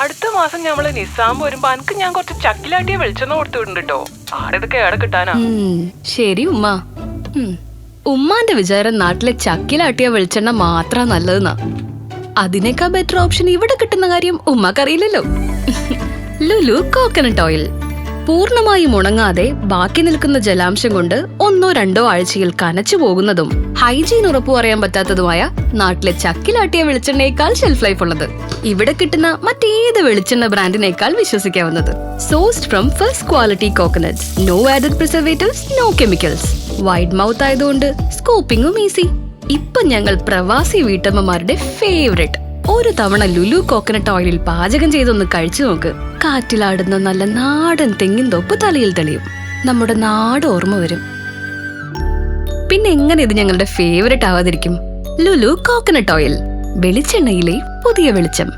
അടുത്ത മാസം ഞമ്മള് നിസാം വരുമ്പോ അനക്ക് ഞാൻ കുറച്ച് ചക്കിലാട്ടിയ വെളിച്ചെണ്ണ കൊടുത്തിട്ടുണ്ട് കേട്ടോ. ആടിതൊക്കെ എവിടെ കിട്ടാനാ? ശരി ഉമ്മ. ഉമ്മാന്റെ വിചാരം നാട്ടിലെ ചക്കിലാട്ടിയ വെളിച്ചെണ്ണ മാത്രാ നല്ലതെന്നാ. അതിനേക്കാൾ ബെറ്റർ ഓപ്ഷൻ ഇവിടെ കിട്ടുന്ന കാര്യം ഉമ്മക്കറിയില്ലല്ലോ. ലുലു കോക്കനട്ട് ഓയിൽ പൂർണ്ണമായും ഉണങ്ങാതെ ബാക്കി നിൽക്കുന്ന ജലാംശം കൊണ്ട് 1-2 ആഴ്ചയിൽ കനച്ചു പോകുന്നതും ഹൈജീൻ ഉറപ്പു പറയാൻ പറ്റാത്തതുമായ നാട്ടിലെ ചക്കിലാട്ടിയ വെളിച്ചെണ്ണയേക്കാൾ ഷെൽഫ് ലൈഫ് ഉള്ളത്. ഇവിടെ കിട്ടുന്ന മറ്റേത് വെളിച്ചെണ്ണ ബ്രാൻഡിനേക്കാൾ വിശ്വസിക്കാവുന്നത്. Sourced from first quality coconuts, no added preservatives, no chemicals. Wide mouth ആയതുകൊണ്ട് സ്കൂപ്പിംഗും ഈസി. ഇപ്പൊ ഞങ്ങൾ പ്രവാസി വീട്ടമ്മമാരുടെ ഫേവറേറ്റ്. ഒരു തവണ ലുലു കോക്കനട്ട് ഓയിലിൽ പാചകം ചെയ്തൊന്ന് കഴിച്ചു നോക്ക്. കാറ്റിലാടുന്ന നല്ല നാടൻ തെങ്ങിൻ തൊപ്പ് തലയിൽ തെളിയും. നമ്മുടെ നാട് ഓർമ്മ വരും. പിന്നെ എങ്ങനെ ഇത് ഞങ്ങളുടെ ഫേവറേറ്റ് ആവാതിരിക്കും? ലുലു കോക്കനട്ട് ഓയിൽ, വെളിച്ചെണ്ണയിലെ പുതിയ വെളിച്ചം.